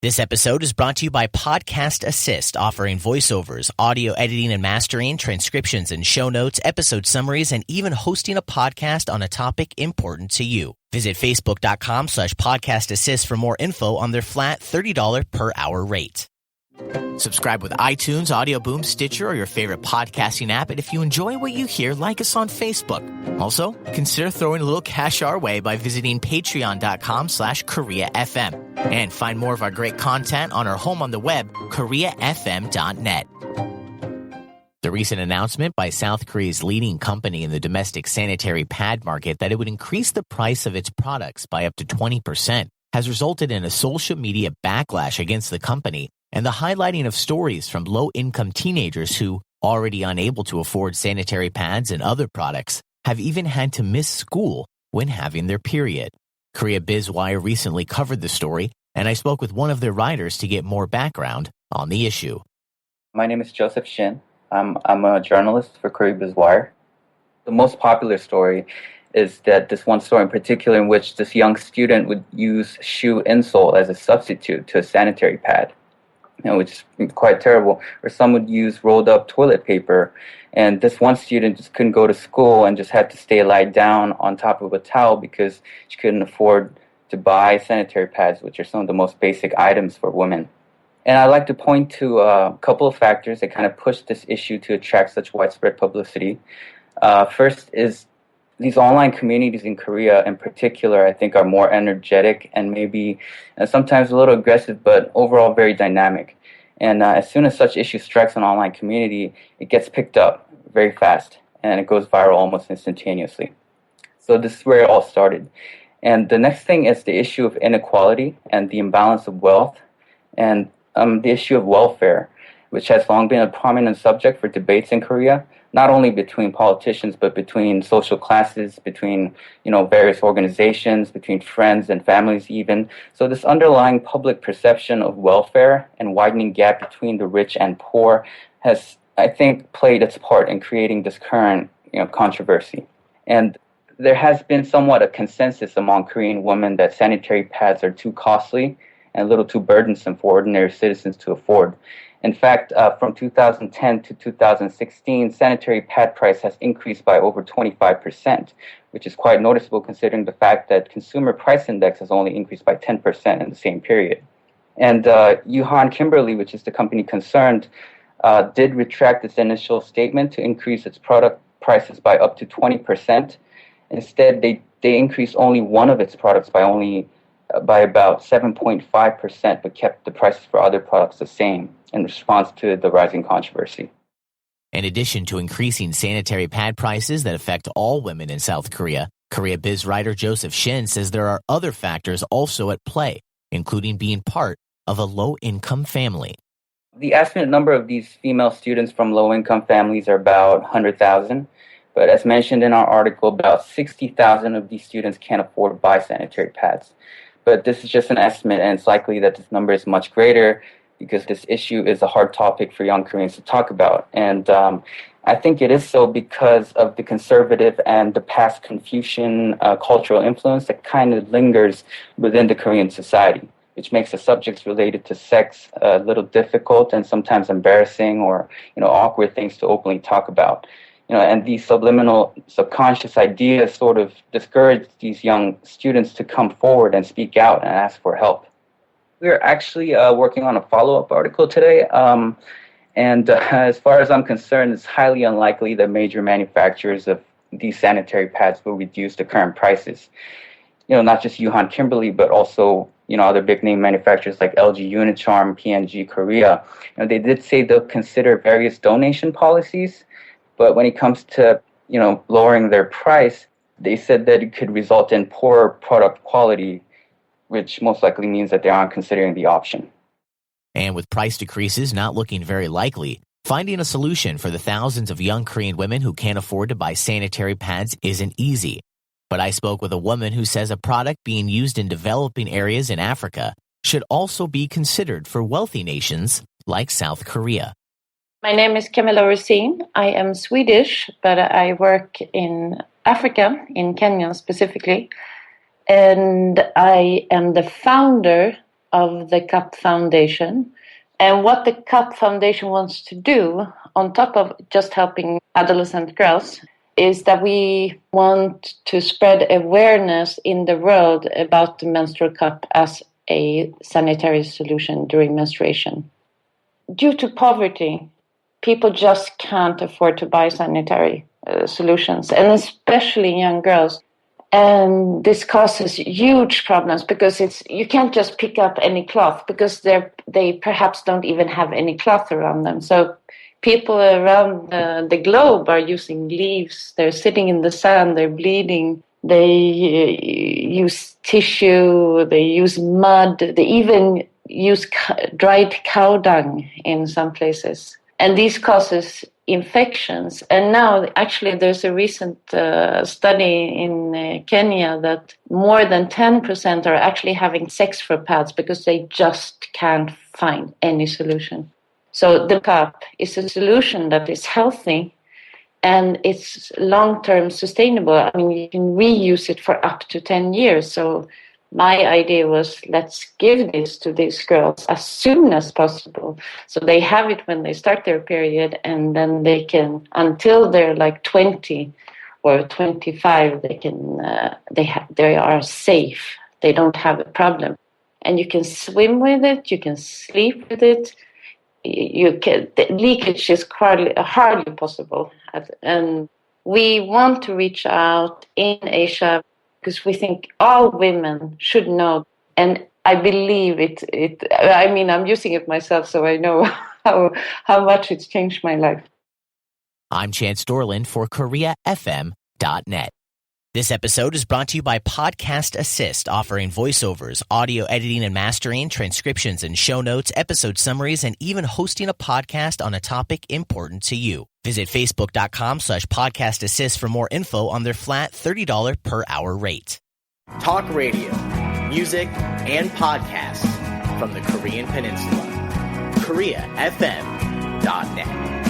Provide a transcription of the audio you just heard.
This episode is brought to you by Podcast Assist, offering voiceovers, audio editing and mastering, transcriptions and show notes, episode summaries, and even hosting a podcast on a topic important to you. Visit facebook.com/podcast assist for more info on their flat $30 per hour rate. Subscribe with iTunes, Audio Boom, Stitcher, or your favorite podcasting app. And if you enjoy what you hear, like us on Facebook. Also, consider throwing a little cash our way by visiting patreon.com/KoreaFM. And find more of our great content on our home on the web, KoreaFM.net. The recent announcement by South Korea's leading company in the domestic sanitary pad market that it would increase the price of its products by up to 20% has resulted in a social media backlash against the company and the highlighting of stories from low-income teenagers who, already unable to afford sanitary pads and other products, have even had to miss school when having their period. Korea BizWire recently covered the story, and I spoke with one of their writers to get more background on the issue. My name is Joseph Shin. I'm a journalist for Korea BizWire. The most popular story is that this one story in particular in which this young student would use shoe insole as a substitute to a sanitary pad, which is quite terrible. Or some would use rolled up toilet paper. And this one student just couldn't go to school and just had to stay lied down on top of a towel because she couldn't afford to buy sanitary pads, which are some of the most basic items for women. And I'd like to point to a couple of factors that kind of pushed this issue to attract such widespread publicity. First is these online communities in Korea in particular, I think, are more energetic and maybe sometimes a little aggressive, but overall very dynamic. And as soon as such issue strikes an online community, it gets picked up very fast and it goes viral almost instantaneously. So this is where it all started. And the next thing is the issue of inequality and the imbalance of wealth and the issue of welfare, which has long been a prominent subject for debates in Korea, not only between politicians, but between social classes, between, various organizations, between friends and families even. So this underlying public perception of welfare and widening gap between the rich and poor has, I think, played its part in creating this current, controversy. And there has been somewhat a consensus among Korean women that sanitary pads are too costly and a little too burdensome for ordinary citizens to afford. In fact, from 2010 to 2016, sanitary pad price has increased by over 25%, which is quite noticeable considering the fact that consumer price index has only increased by 10% in the same period. And Yuhan Kimberly, which is the company concerned, did retract its initial statement to increase its product prices by up to 20%. Instead, they increased only one of its products by about 7.5%, but kept the prices for other products the same in response to the rising controversy. In addition to increasing sanitary pad prices that affect all women in South Korea, Korea Biz writer Joseph Shin says there are other factors also at play, including being part of a low-income family. The estimated number of these female students from low-income families are about 100,000. But as mentioned in our article, about 60,000 of these students can't afford to buy sanitary pads. But this is just an estimate, and it's likely that this number is much greater because this issue is a hard topic for young Koreans to talk about. And I think it is so because of the conservative and the past Confucian cultural influence that kind of lingers within the Korean society, which makes the subjects related to sex a little difficult and sometimes embarrassing or awkward things to openly talk about. And these subliminal, subconscious ideas sort of discourage these young students to come forward and speak out and ask for help. We're actually working on a follow-up article today. As far as I'm concerned, it's highly unlikely that major manufacturers of these sanitary pads will reduce the current prices. Not just Yuhan Kimberly, but also, other big-name manufacturers like LG Unicharm, P&G Korea. They did say they'll consider various donation policies. But when it comes to, lowering their price, they said that it could result in poor product quality, which most likely means that they aren't considering the option. And with price decreases not looking very likely, finding a solution for the thousands of young Korean women who can't afford to buy sanitary pads isn't easy. But I spoke with a woman who says a product being used in developing areas in Africa should also be considered for wealthy nations like South Korea. My name is Camilla Rosin. I am Swedish, but I work in Africa, in Kenya specifically. And I am the founder of the CUP Foundation. And what the CUP Foundation wants to do, on top of just helping adolescent girls, is that we want to spread awareness in the world about the menstrual cup as a sanitary solution during menstruation. Due to poverty, people just can't afford to buy sanitary solutions, and especially young girls. And this causes huge problems because you can't just pick up any cloth because they perhaps don't even have any cloth around them. So people around the globe are using leaves. They're sitting in the sand. They're bleeding. They use tissue. They use mud. They even use dried cow dung in some places. And these causes infections. And now, actually, there's a recent study in Kenya that more than 10% are actually having sex for pads because they just can't find any solution. So the cup is a solution that is healthy and it's long-term sustainable. I mean, you can reuse it for up to 10 years. So my idea was, let's give this to these girls as soon as possible. So they have it when they start their period, and then they can, until they're like 20 or 25, they are safe. They don't have a problem. And you can swim with it, you can sleep with it. The leakage is hardly possible. And we want to reach out in Asia because we think all women should know. And I believe it. I mean, I'm using it myself, so I know how much it's changed my life. I'm Chance Dorland for KoreaFM.net. This episode is brought to you by Podcast Assist, offering voiceovers, audio editing and mastering, transcriptions and show notes, episode summaries, and even hosting a podcast on a topic important to you. Visit Facebook.com/Podcast Assist for more info on their flat $30 per hour rate. Talk radio, music, and podcasts from the Korean Peninsula. KoreaFM.net.